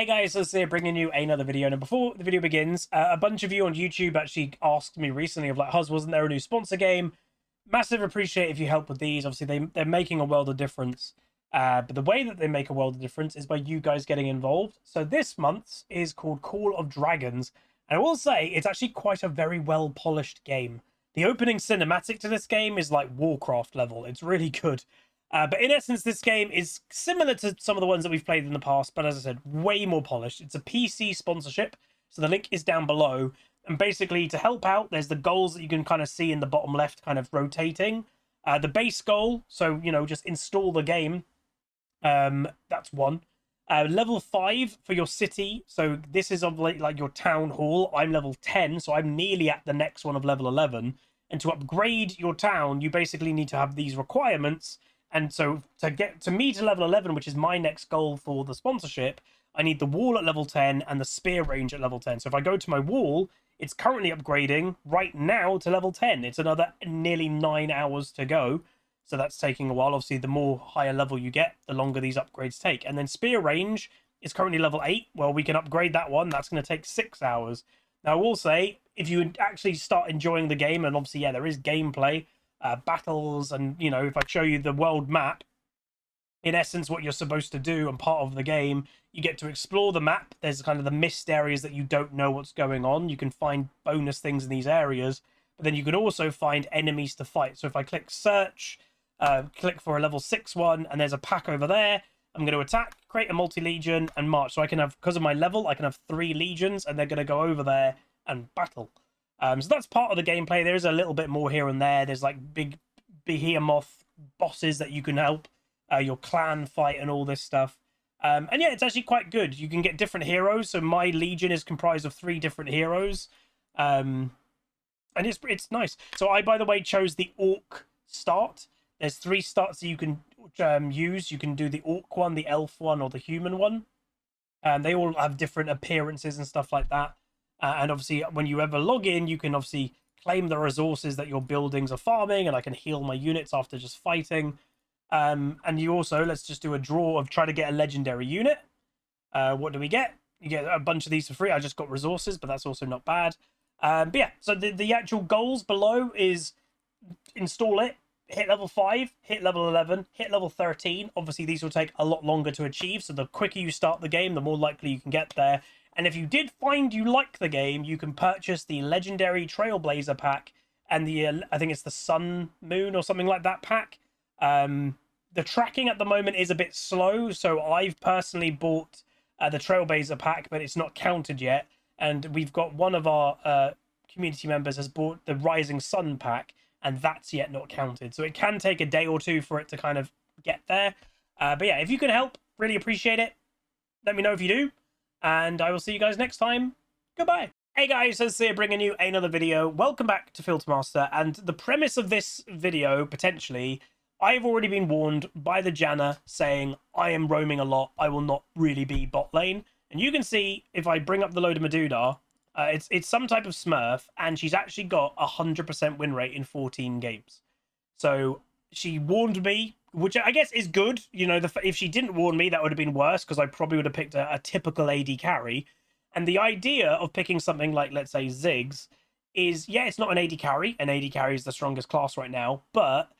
Hey guys, so here bringing you another video. And before the video begins, a bunch of you on YouTube actually asked me recently of like, Huz, wasn't there a new sponsor game? Massive appreciate if you help with these. Obviously, they're making a world of difference. But the way that they make a world of difference is by you guys getting involved. So this month's is called Call of Dragons. And I will say it's actually quite a very well polished game. The opening cinematic to this game is like Warcraft level. It's really good. But in essence, this game is similar to some of the ones that we've played in the past, but as I said, way more polished. It's a PC sponsorship, so the link is down below. And basically, to help out, there's the goals that you can kind of see in the bottom left, kind of rotating. The base goal, so, you know, just install the game. That's one. Level 5 for your city. So this is of like your town hall. I'm level 10, so I'm nearly at the next one of level 11. And to upgrade your town, you basically need to have these requirements. And so to get to me to level 11, which is my next goal for the sponsorship, I need the wall at level 10 and the spear range at level 10. So if I go to my wall, it's currently upgrading right now to level 10. It's another nearly 9 hours to go. So that's taking a while. Obviously, the more higher level you get, the longer these upgrades take. And then spear range is currently level 8. Well, we can upgrade that one. That's going to take 6 hours. Now, I will say, if you actually start enjoying the game, and obviously, yeah, there is gameplay, battles, and, you know, if I show you the world map, in essence, what you're supposed to do and part of the game, you get to explore the map. There's kind of the missed areas that you don't know what's going on. You can find bonus things in these areas, but then you can also find enemies to fight. So if I click search, click for a level 6 one, and there's a pack over there, I'm going to attack, create a multi-legion, and march. So I can have, because of my level, I can have 3 legions, and they're going to go over there and battle. So that's part of the gameplay. There is a little bit more here and there. There's like big behemoth bosses that you can help your clan fight and all this stuff. And yeah, it's actually quite good. You can get different heroes. So my legion is comprised of 3 different heroes. And it's nice. So I, by the way, chose the orc start. There's 3 starts that you can use. You can do the orc one, the elf one, or the human one. And they all have different appearances and stuff like that. And obviously, when you ever log in, you can obviously claim the resources that your buildings are farming, and I can heal my units after just fighting. And you also, let's just do a draw of try to get a legendary unit. What do we get? You get a bunch of these for free. I just got resources, but that's also not bad. But yeah, so the actual goals below is install it, hit level 5, hit level 11, hit level 13. Obviously, these will take a lot longer to achieve, so the quicker you start the game, the more likely you can get there. And if you did find you like the game, you can purchase the Legendary Trailblazer pack and the, I think it's the Sun Moon or something like that pack. The tracking at the moment is a bit slow, so I've personally bought the Trailblazer pack, but it's not counted yet. And we've got one of our community members has bought the Rising Sun pack, and that's yet not counted. So it can take a day or two for it to kind of get there. But yeah, if you can help, really appreciate it. Let me know if you do. And I will see you guys next time. Goodbye. Hey guys, Huzzy here bringing you another video. Welcome back to Filtermaster. And the premise of this video, potentially, I've already been warned by the Janna saying I am roaming a lot. I will not really be bot lane. And you can see, if I bring up the load of Maduda, it's some type of Smurf, and she's actually got a 100% win rate in 14 games. So she warned me, which I guess is good. You know, if she didn't warn me, that would have been worse, because I probably would have picked a typical AD carry. And the idea of picking something like, let's say, Ziggs is, yeah, it's not an AD carry. An AD carry is the strongest class right now. But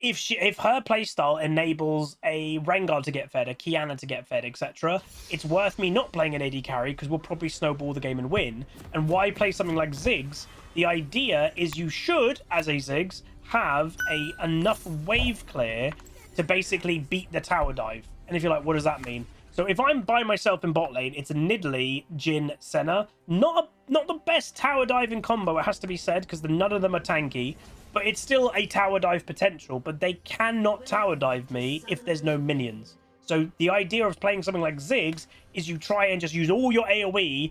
if her playstyle enables a Rengar to get fed, a Kiana to get fed, etc., it's worth me not playing an AD carry, because we'll probably snowball the game and win. And why play something like Ziggs? The idea is you should, as a Ziggs, have enough wave clear to basically beat the tower dive. And if you're like, what does that mean? So if I'm by myself in bot lane, it's a Nidalee, Jhin, Senna. Not the best tower diving combo, it has to be said, because none of them are tanky. But it's still a tower dive potential, but they cannot tower dive me if there's no minions. So the idea of playing something like Ziggs is you try and just use all your AoE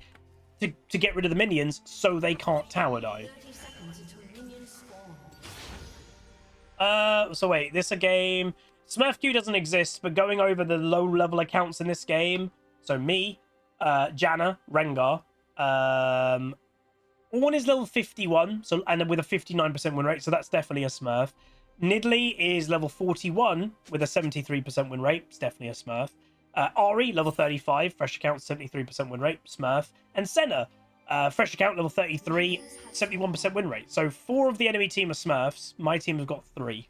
to get rid of the minions so they can't tower dive. So wait, this a game. Smurf Queue doesn't exist, but going over the low-level accounts in this game, so me, Janna, Rengar, Ornn is level 51, so and with a 59% win rate, so that's definitely a Smurf. Nidalee is level 41 with a 73% win rate. It's definitely a Smurf. Ari, level 35, fresh account, 73% win rate, Smurf. And Senna, fresh account, level 33, 71% win rate. So 4 of the enemy team are Smurfs. My team has got 3.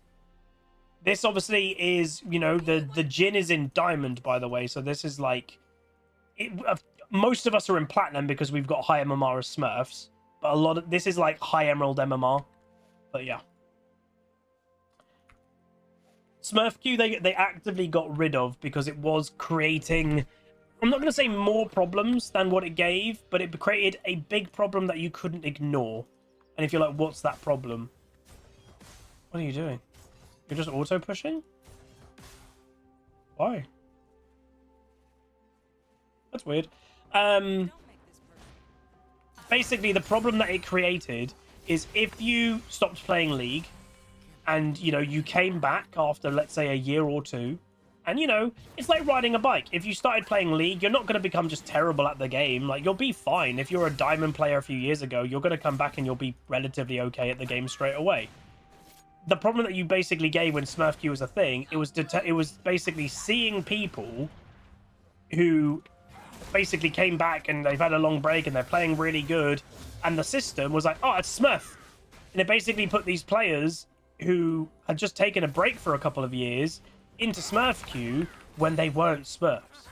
This obviously is, you know, the Jin is in Diamond, by the way. So this is like... most of us are in Platinum because we've got high MMR as Smurfs. But a lot of... this is like high Emerald MMR. But yeah. Smurf Queue, they actively got rid of because it was creating... I'm not going to say more problems than what it gave, but it created a big problem that you couldn't ignore. And if you're like, what's that problem? What are you doing? You're just auto-pushing? Why? That's weird. Basically, the problem that it created is if you stopped playing League and, you know, you came back after, let's say, a year or 2, and, you know, it's like riding a bike. If you started playing League, you're not going to become just terrible at the game. Like, you'll be fine. If you're a Diamond player a few years ago, you're going to come back and you'll be relatively okay at the game straight away. The problem that you basically gave when Smurf Queue was a thing, it was basically seeing people who basically came back and they've had a long break and they're playing really good, and the system was like, oh, it's Smurf. And it basically put these players who had just taken a break for a couple of years into Smurf Queue when they weren't Smurfs.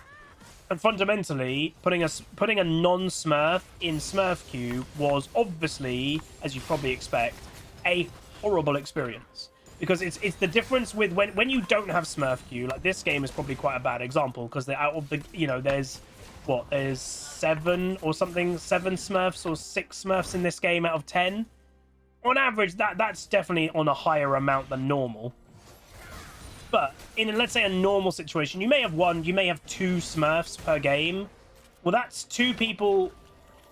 And fundamentally, putting a non-Smurf in Smurf Queue was obviously, as you probably expect, a horrible experience. Because it's the difference with when you don't have Smurf Queue, like this game is probably quite a bad example, because they're out of the, you know, there's 7 or something, 7 Smurfs or 6 Smurfs in this game out of 10. On average, that's definitely on a higher amount than normal. But in, let's say, a normal situation, you may have 1, you may have 2 Smurfs per game. Well, that's 2 people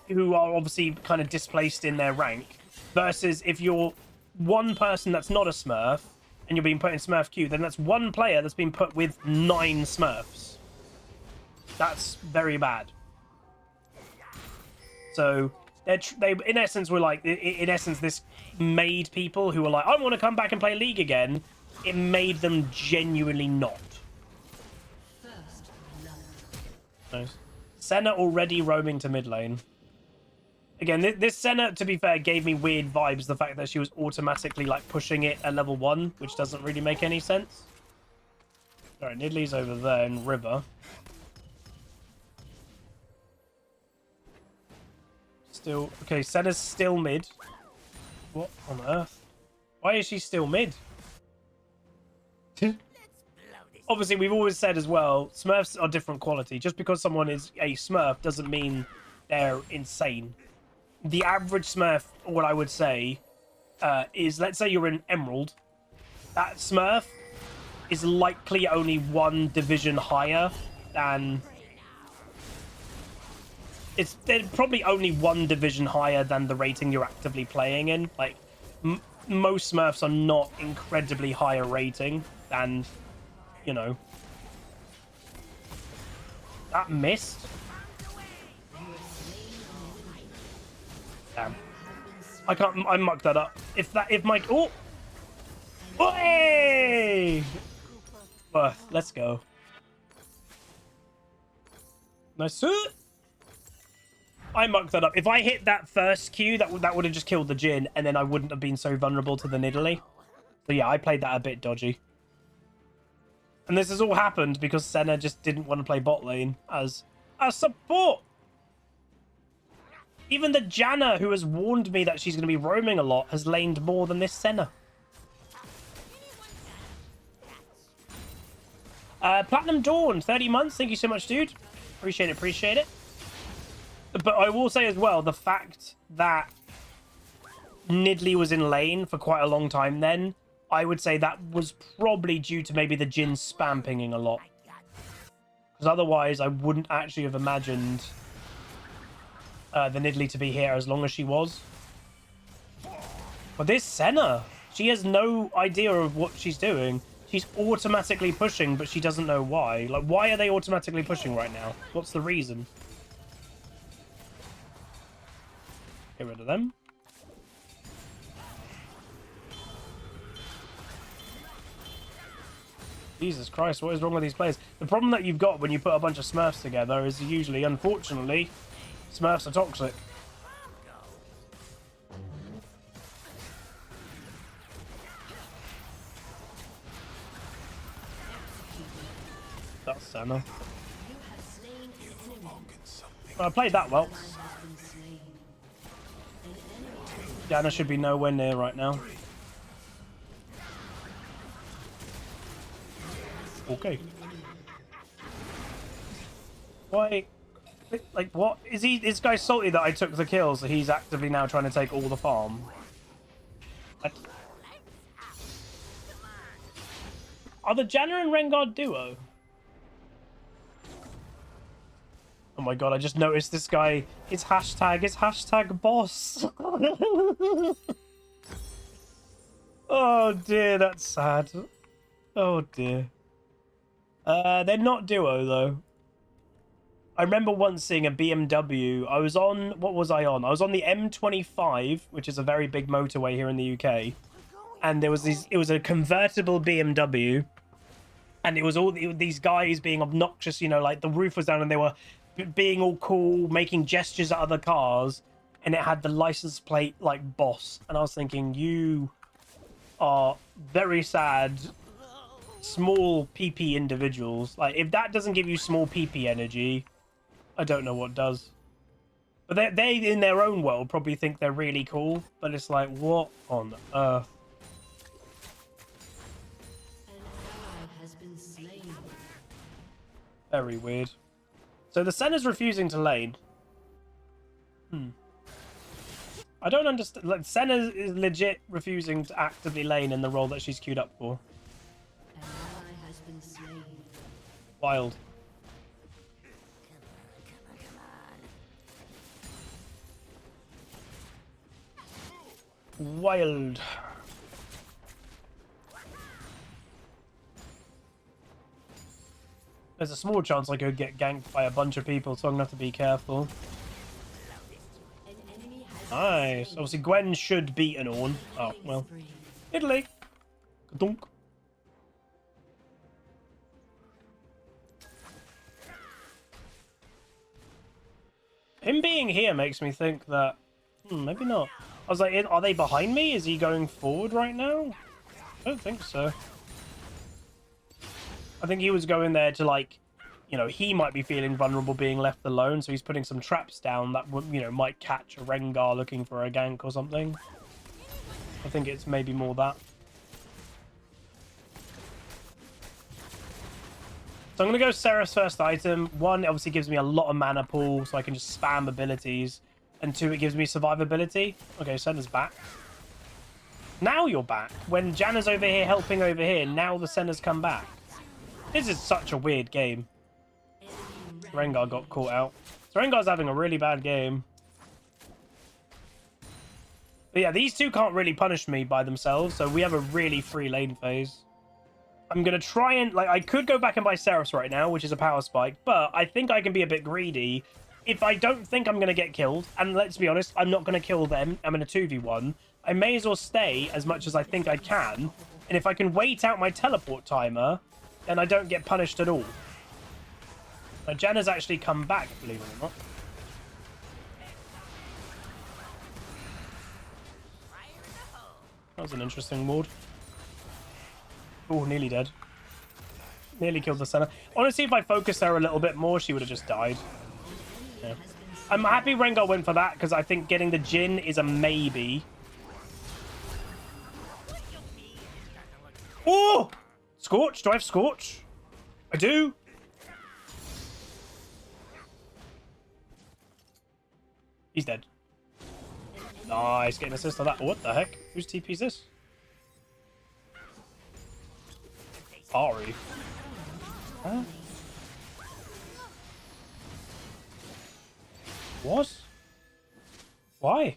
who are obviously kind of displaced in their rank. Versus if you're 1 person that's not a Smurf and you're being put in Smurf Queue, then that's 1 player that's been put with 9 Smurfs. That's very bad. So they in essence were like, in essence, this made people who were like, I want to come back and play League again. It made them genuinely not. Nice. Senna already roaming to mid lane. Again, this Senna, to be fair, gave me weird vibes. The fact that she was automatically like pushing it at level 1, which doesn't really make any sense. All right, Nidlee's over there in River. Still, okay, Senna's still mid. What on earth? Why is she still mid? Obviously, we've always said as well, Smurfs are different quality. Just because someone is a Smurf doesn't mean they're insane. The average Smurf, what I would say, is, let's say you're in Emerald. That Smurf is likely only 1 division higher than... They're probably only 1 division higher than the rating you're actively playing in. Like, most Smurfs are not incredibly higher rating than, you know. That missed. Damn. I mucked that up. If my... Oh! Hey! Worth, let's go. Nice. I mucked that up. If I hit that first Q, that would have just killed the Jin, and then I wouldn't have been so vulnerable to the Nidalee. So yeah, I played that a bit dodgy. And this has all happened because Senna just didn't want to play bot lane as a support. Even the Janna, who has warned me that she's going to be roaming a lot, has laned more than this Senna. Platinum Dawn, 30 months. Thank you so much, dude. Appreciate it, appreciate it. But I will say as well, the fact that Nidalee was in lane for quite a long time then, I would say that was probably due to maybe the Jin spam pinging a lot. Because otherwise, I wouldn't actually have imagined the Nidalee to be here as long as she was. But this Senna, she has no idea of what she's doing. She's automatically pushing, but she doesn't know why. Like, why are they automatically pushing right now? What's the reason? Get rid of them. Jesus Christ, what is wrong with these players? The problem that you've got when you put a bunch of Smurfs together is usually, unfortunately, Smurfs are toxic. That's Senna. Well, I played that well. Diana should be nowhere near right now. Okay. Why? Like, what? Is he? This guy's salty that I took the kills, so he's actively now trying to take all the farm. Are the Janna and Rengar duo? Oh my god, I just noticed this guy, his hashtag is hashtag boss. Oh dear, that's sad. Oh dear. They're not duo though. I remember once seeing a BMW. I was on, what was I on? I was on the M25, which is a very big motorway here in the UK. And there was these, it was a convertible BMW. And it was all these guys being obnoxious, you know, like the roof was down and they were being all cool, making gestures at other cars. And it had the license plate like boss. And I was thinking, you are very sad, small PP individuals. Like, if that doesn't give you small PP energy, I don't know what does. But they in their own world probably think they're really cool, but it's like, what on earth? Very weird. So the Senna's refusing to lane. I don't understand. Like, Senna is legit refusing to actively lane in the role that she's queued up for. Wild. Wild. There's a small chance I could get ganked by a bunch of people, so I'm gonna have to be careful. Nice. Obviously, Gwen should beat an Ornn. Oh, well. Italy. Dunk. Him being here makes me think that... maybe not. I was like, are they behind me? Is he going forward right now? I don't think so. I think he was going there to, like, you know, he might be feeling vulnerable being left alone, so he's putting some traps down that, you know, might catch a Rengar looking for a gank or something. I think it's maybe more that. So I'm going to go Seraph's first item. One, it obviously gives me a lot of mana pool, so I can just spam abilities. And two, it gives me survivability. Okay, Senna's back. Now you're back. When Janna's over here helping over here, now the Senna's come back. This is such a weird game. Rengar got caught out. So Rengar's having a really bad game. But yeah, these two can't really punish me by themselves, so we have a really free lane phase. I'm going to try and... like, I could go back and buy Seraphs right now, which is a power spike, but I think I can be a bit greedy. If I don't think I'm going to get killed, and let's be honest, I'm not going to kill them, I'm in a 2v1, I may as well stay as much as I think I can, and if I can wait out my teleport timer, then I don't get punished at all. Now, Janna's actually come back, believe it or not. That was an interesting ward. Oh, nearly dead. Nearly killed the Senna. Honestly, if I focused her a little bit more, she would have just died. Yeah. I'm happy Rengar went for that, because I think getting the Jhin is a maybe. Oh! Scorch? Do I have Scorch? I do. He's dead. Nice, getting assist on that. What the heck? Whose TP is this? Ari. Huh? What? Why?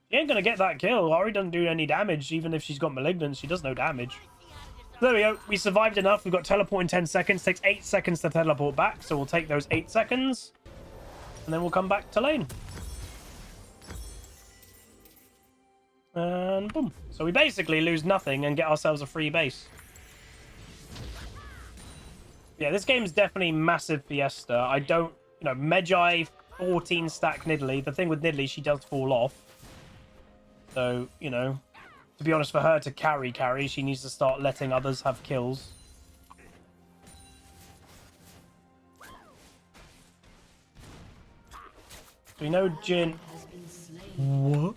She ain't gonna get that kill. Ari doesn't do any damage, even if she's got Malignance. She does no damage. There we go. We survived enough. We've got teleport in 10 seconds. Takes 8 seconds to teleport back, so we'll take those 8 seconds. And then we'll come back to lane. And boom. So we basically lose nothing and get ourselves a free base. Yeah, this game's definitely massive Fiesta. I don't, Magi 14 stack Nidalee. The thing with Nidalee, she does fall off. So, to be honest, for her to carry, she needs to start letting others have kills. We know Jhin. What?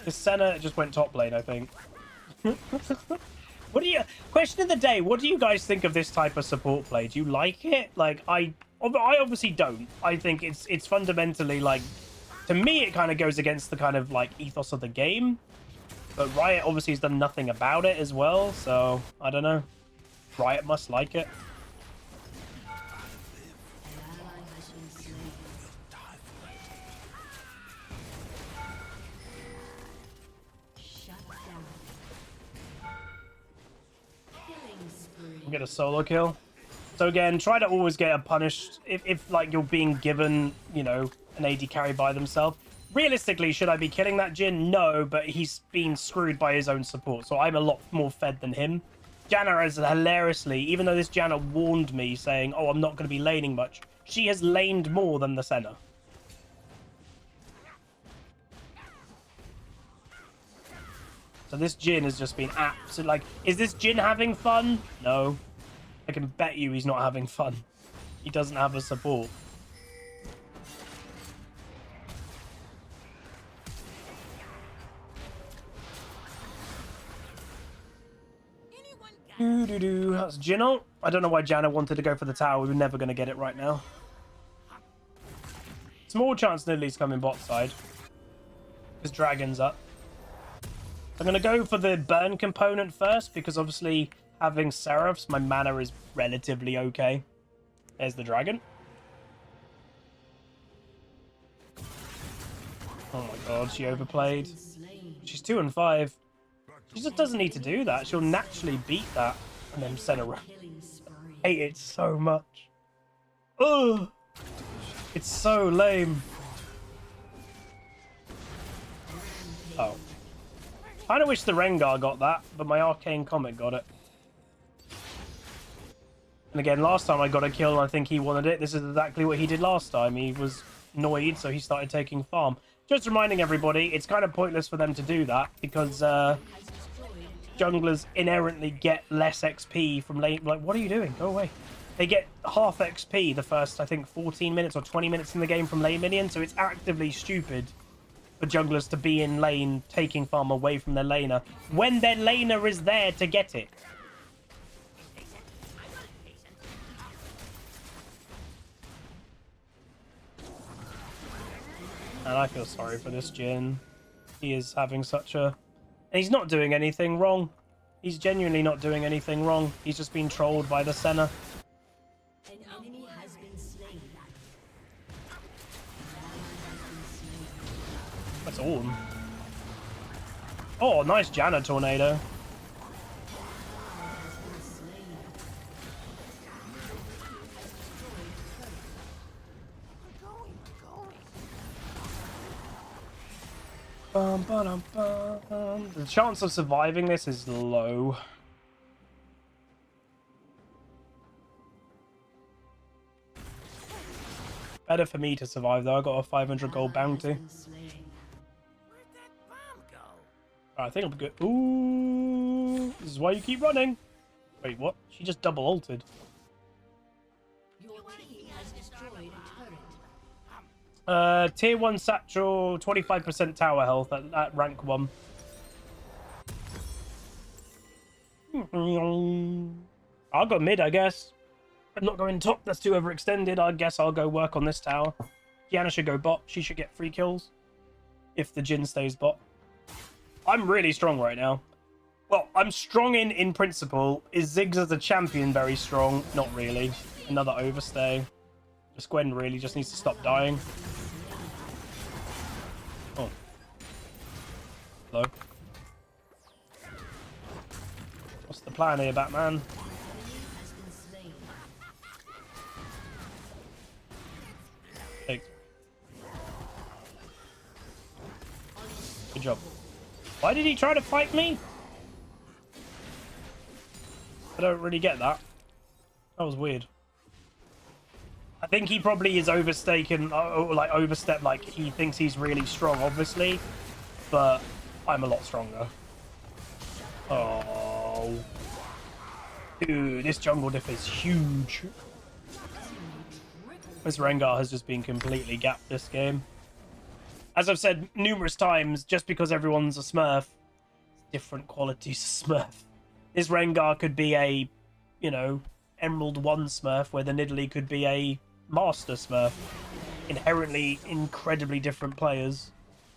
The Senna just went top lane, I think. What do you... Question of the day, what do you guys think of this type of support play? Do you like it? Like, I obviously don't. I think it's fundamentally, like... To me, it kind of goes against the kind of, like, ethos of the game. But Riot obviously has done nothing about it as well, so... I don't know. Riot must like it. Get a solo kill. So again, try to always get a punished if like you're being given, an AD carry by themselves. Realistically, should I be killing that Jhin? No, but he's been screwed by his own support, so I'm a lot more fed than him. Janna has hilariously, even though this Janna warned me saying, oh, I'm not going to be laning much, she has laned more than the Senna. So this Jhin has just been absolute, like, is this Jhin having fun? No. I can bet you he's not having fun. He doesn't have a support. That's Jhin ult. I don't know why Janna wanted to go for the tower. We're never going to get it right now. Small chance Nidalee's coming bot side. Because Dragon's up. I'm going to go for the burn component first, because obviously having Seraphs, my mana is relatively okay. There's the dragon. Oh my god, she overplayed. She's 2 and 5. She just doesn't need to do that. She'll naturally beat that and then send her. I hate it so much. Ugh! It's so lame. Oh. I kind of wish the Rengar got that, but my Arcane Comet got it. And again, last time I got a kill and I think he wanted it. This is exactly what he did last time. He was annoyed, so he started taking farm. Just reminding everybody, it's kind of pointless for them to do that because junglers inherently get less XP from lane. Like, what are you doing? Go away. They get half XP the first, I think, 14 minutes or 20 minutes in the game from lane minions, so it's actively stupid for junglers to be in lane taking farm away from their laner when their laner is there to get it. And I feel sorry for this Jhin. He is having such a... And he's not doing anything wrong. He's genuinely not doing anything wrong. He's just been trolled by the Senna. An enemy has been slain. That's all. Oh, nice Janna tornado. Bum, ba-dum, bum. The chance of surviving this is low. Better for me to survive though. I got a 500 gold bounty. I think I'm good. Ooh, this is why you keep running. Wait, what? She just double ulted. Your team has destroyed a turret. Tier 1 satchel, 25% tower health at rank 1. I'll go mid, I guess. I'm not going top, that's too overextended. I guess I'll go work on this tower. Diana should go bot. She should get 3 kills. If the Jhin stays bot. I'm really strong right now. Well, I'm strong in principle. Is Ziggs as a champion very strong? Not really. Another overstay. Just Gwen really just needs to stop dying. Oh. Hello. What's the plan here, Batman? Hey. Good job. Why did he try to fight me? I don't really get that. That was weird. I think he probably is overstaken, like overstepped, like he thinks he's really strong, obviously, but I'm a lot stronger. Oh. Dude, this jungle diff is huge. This Rengar has just been completely gapped this game. As I've said numerous times, just because everyone's a Smurf, different qualities of Smurf. This Rengar could be a, you know, Emerald 1 Smurf, where the Nidalee could be a Master Smurf. Inherently incredibly different players.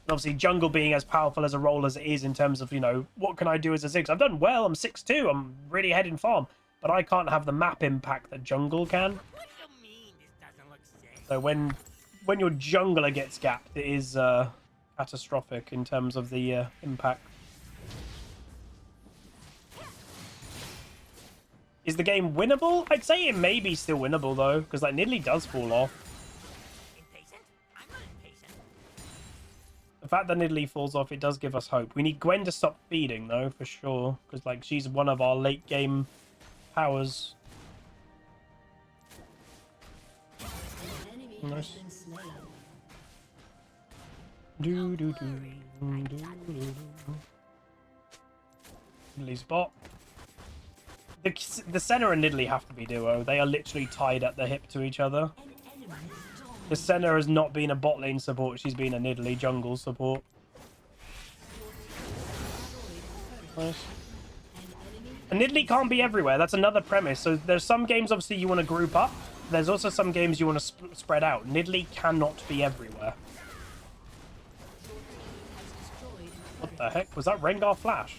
And obviously, jungle being as powerful as a role as it is in terms of, you know, what can I do as a Ziggs? I've done well, I'm 6'2", I'm really ahead in farm, but I can't have the map impact that jungle can. So when your jungler gets gapped, it is catastrophic in terms of the impact. Is the game winnable? I'd say it may be still winnable, though, because like Nidalee does fall off. The fact that Nidalee falls off, it does give us hope. We need Gwen to stop feeding, though, for sure, because like she's one of our late game powers. Nice. Nidalee's bot. The Senna and Nidalee have to be duo. They are literally tied at the hip to each other. The Senna has not been a bot lane support. She's been a Nidalee jungle support. Nice. And Nidalee can't be everywhere. That's another premise. So there's some games, obviously, you want to group up. There's also some games you want to spread out. Nidalee cannot be everywhere. What the heck? Was that Rengar Flash?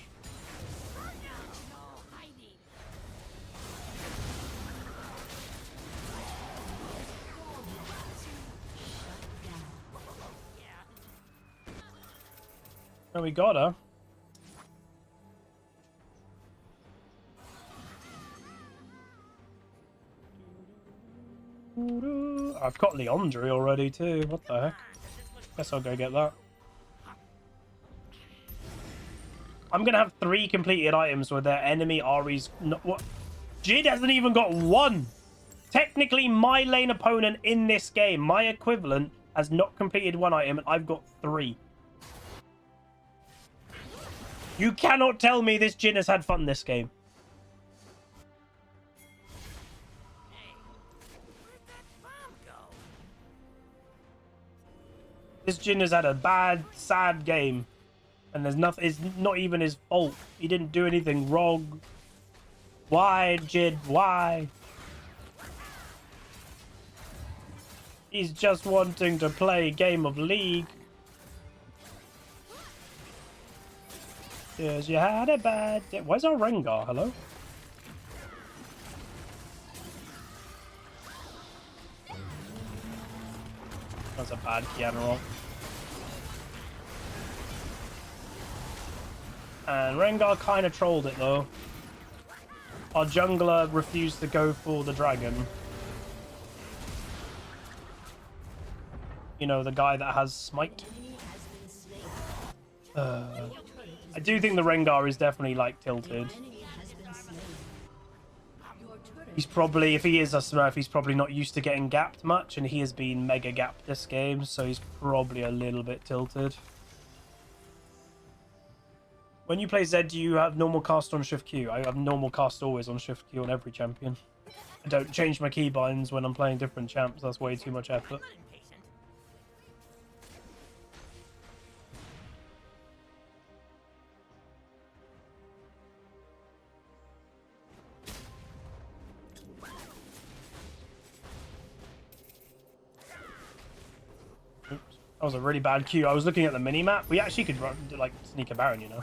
Oh, we got her. I've got Leandre already too. What the heck? Guess I'll go get that. I'm gonna have 3 completed items with their enemy Ari's. What? Jid hasn't even got 1. Technically, my lane opponent in this game, my equivalent, has not completed 1 item, and I've got 3. You cannot tell me this Jin has had fun this game. This Jin has had a bad, sad game. And there's nothing, it's not even his fault. He didn't do anything wrong. Why, Jin? Why? He's just wanting to play a game of League. Yes, you had a bad day. Where's our Rengar? Hello? That's a bad Kiana roll. And Rengar kind of trolled it, though. Our jungler refused to go for the dragon. You know, the guy that has smite. I do think the Rengar is definitely, like, tilted. He's probably, if he is a Smurf, he's probably not used to getting gapped much, and he has been mega gapped this game, so he's probably a little bit tilted. When you play Zed, do you have normal cast on Shift Q? I have normal cast always on Shift Q on every champion. I don't change my keybinds when I'm playing different champs, that's way too much effort. Oops. That was a really bad Q. I was looking at the mini-map. We actually could run, like, sneak a Baron, you know.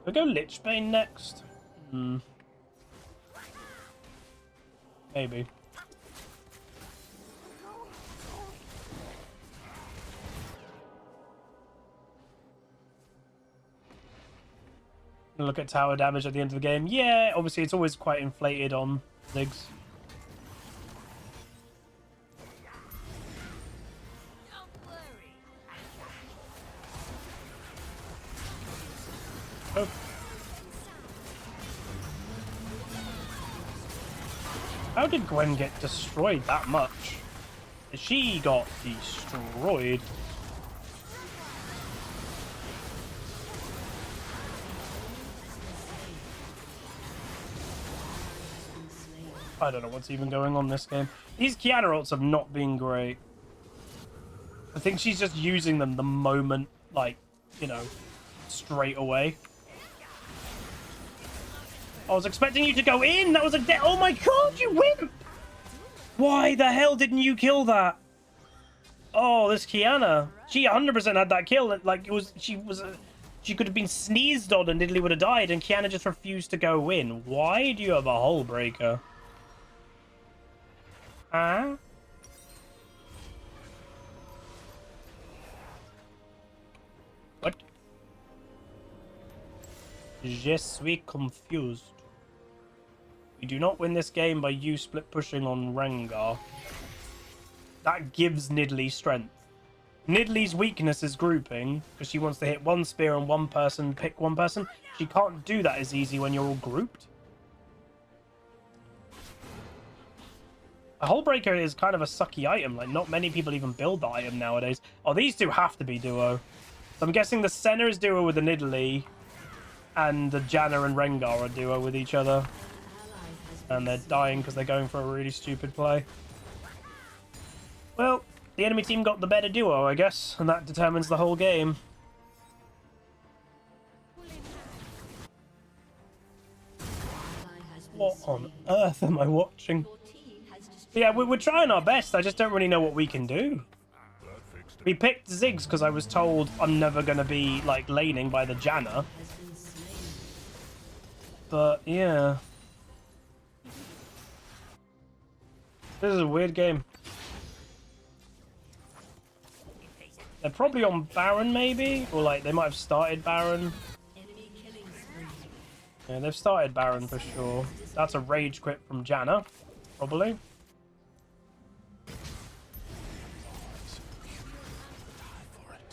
We'll go Lichbane next. Maybe. Look at tower damage at the end of the game. Yeah, obviously it's always quite inflated on Ziggs. Oh, How did Gwen get destroyed that much? She got destroyed. I don't know what's even going on this game. These Kiana ults have not been great. I think she's just using them the moment, like, you know, straight away. I was expecting you to go in. That was a oh my god, you wimp! Why the hell didn't you kill that? Oh, this Kiana. She 100% had that kill. Like, she could have been sneezed on and Nidalee would have died, and Kiana just refused to go in. Why do you have a hull breaker? Huh? What? Je suis confused. We do not win this game by you split pushing on Rengar. That gives Nidalee strength. Nidalee's weakness is grouping, because she wants to hit one spear on one person, pick one person. She can't do that as easy when you're all grouped. A hull breaker is kind of a sucky item. Like, not many people even build the item nowadays. Oh, these two have to be duo. So I'm guessing the Senna is duo with the Nidalee, and the Janna and Rengar are duo with each other. And they're dying because they're going for a really stupid play. Well, the enemy team got the better duo, I guess, and that determines the whole game. What on earth am I watching? But yeah, we're trying our best. I just don't really know what we can do. We picked Ziggs because I was told I'm never going to be, like, laning by the Janna. But, yeah. This is a weird game. They're probably on Baron, maybe? Or, like, they might have started Baron. Yeah, they've started Baron for sure. That's a rage quit from Janna, probably.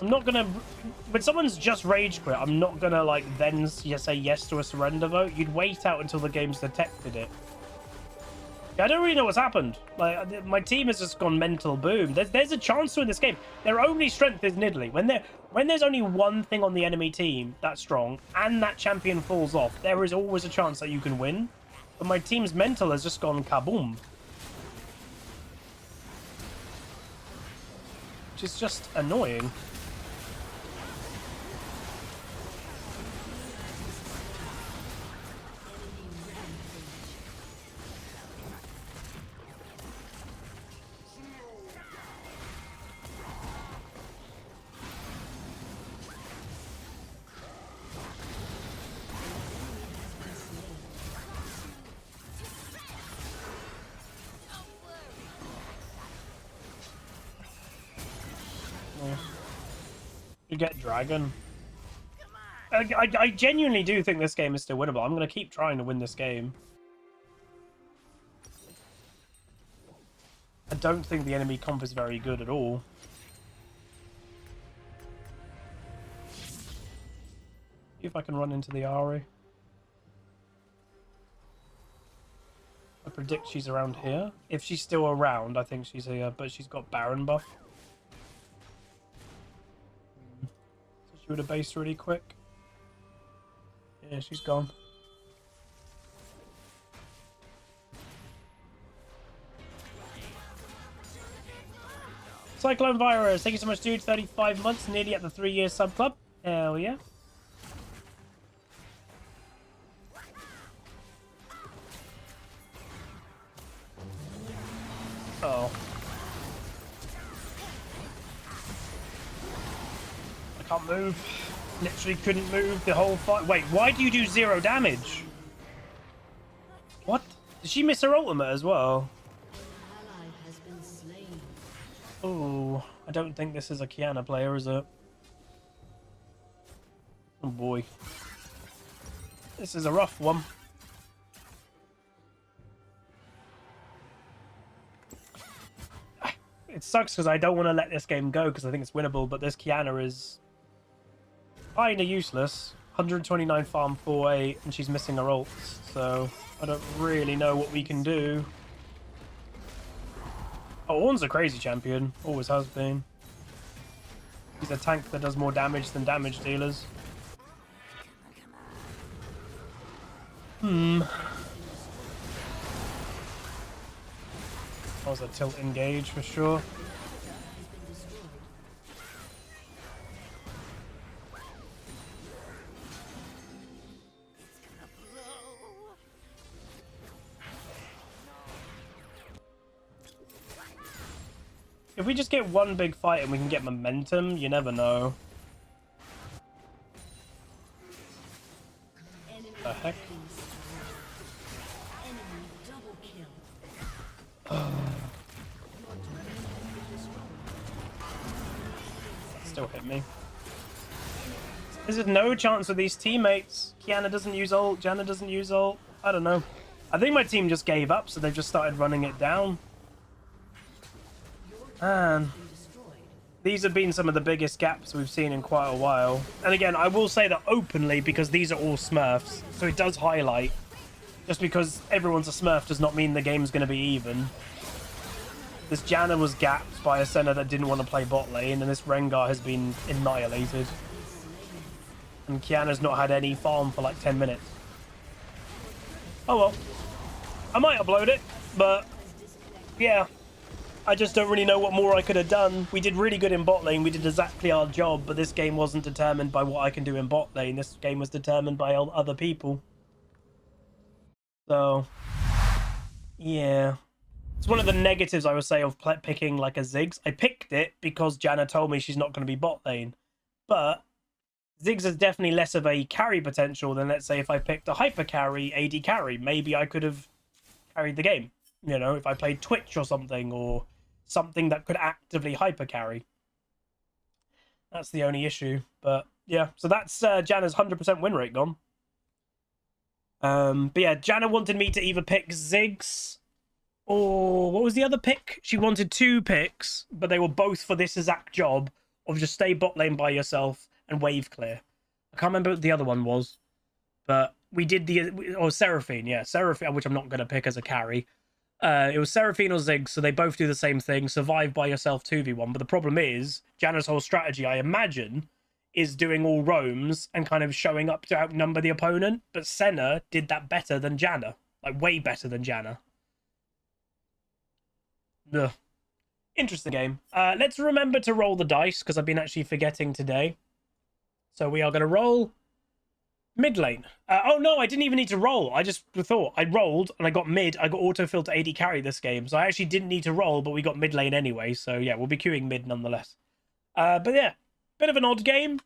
I'm not gonna... When someone's just rage quit, I'm not gonna, like, then say yes to a surrender vote. You'd wait out until the game's detected it. I don't really know what's happened. Like, my team has just gone mental boom. There's a chance to win this game. Their only strength is Nidalee. When there's only one thing on the enemy team that's strong and that champion falls off, there is always a chance that you can win. But my team's mental has just gone kaboom. Which is just annoying. You get Dragon. I genuinely do think this game is still winnable. I'm going to keep trying to win this game. I don't think the enemy comp is very good at all. See if I can run into the Ahri. I predict she's around here. If she's still around, I think she's here, but she's got Baron buff. She would have based really quick. Yeah, she's gone. Cyclone Virus, thank you so much, dude. 35 months, nearly at the 3-year sub club. Hell yeah. Oh. I can't move. Literally couldn't move the whole fight. Wait, why do you do 0 damage? What? Did she miss her ultimate as well? Oh, I don't think this is a Kiana player, is it? Oh boy. This is a rough one. It sucks because I don't want to let this game go because I think it's winnable, but this Kiana is kind of useless. 129 farm 4-8, and she's missing her ults, so I don't really know what we can do. Oh, Ornn's a crazy champion. Always has been. He's a tank that does more damage than damage dealers. That was a tilt engage for sure. If we just get one big fight and we can get momentum, you never know. The heck? Still hit me. There's no chance with these teammates. Kiana doesn't use ult, Janna doesn't use ult. I don't know. I think my team just gave up, so they've just started running it down. Man, these have been some of the biggest gaps we've seen in quite a while. And again, I will say that openly because these are all Smurfs, so it does highlight. Just because everyone's a Smurf does not mean the game's going to be even. This Janna was gapped by a Senna that didn't want to play bot lane, and this Rengar has been annihilated. And Kiana's not had any farm for like 10 minutes. Oh well. I might upload it, but yeah. I just don't really know what more I could have done. We did really good in bot lane. We did exactly our job, but this game wasn't determined by what I can do in bot lane. This game was determined by other people. So, yeah. It's one of the negatives, I would say, of picking like a Ziggs. I picked it because Janna told me she's not going to be bot lane. But Ziggs is definitely less of a carry potential than, let's say, if I picked a hyper carry, AD carry. Maybe I could have carried the game. You know, if I played Twitch or something, or something that could actively hyper carry. That's the only issue. But yeah, so that's Janna's 100% win rate gone. But yeah, Janna wanted me to either pick Ziggs or what was the other pick? She wanted 2 picks, but they were both for this exact job of just stay bot lane by yourself and wave clear. I can't remember what the other one was, but we did Seraphine, yeah, Seraphine, which I'm not going to pick as a carry. It was Seraphine or Ziggs, so they both do the same thing, survive by yourself 2v1. But the problem is, Janna's whole strategy, I imagine, is doing all roams and kind of showing up to outnumber the opponent. But Senna did that better than Janna, like way better than Janna. Ugh. Interesting game. Let's remember to roll the dice, because I've been actually forgetting today. So we are going to roll mid lane. Oh no, I didn't even need to roll. I just thought I rolled and I got mid. I got autofill to AD carry this game, so I actually didn't need to roll, but we got mid lane anyway. So yeah, we'll be queuing mid nonetheless. But yeah, bit of an odd game.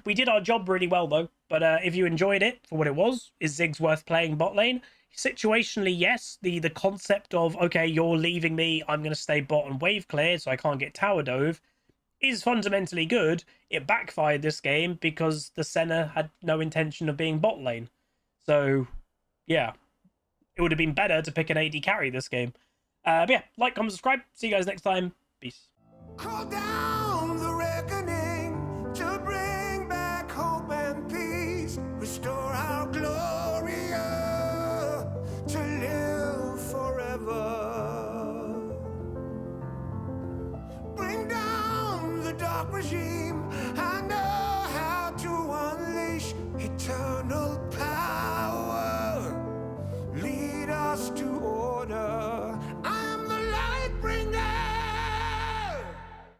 We did our job really well though. But if you enjoyed it for what it was, is Ziggs worth playing bot lane? Situationally, yes. The concept of, okay, you're leaving me, I'm going to stay bot and wave clear so I can't get tower dove, is fundamentally good. It backfired this game because the Senna had no intention of being bot lane. So, yeah. It would have been better to pick an AD carry this game. But yeah, like, comment, subscribe. See you guys next time. Peace. Call down the reckoning to bring back hope and peace. Restore our gloria to live forever. Bring down the dark regime. I know how to unleash eternal power. Lead us to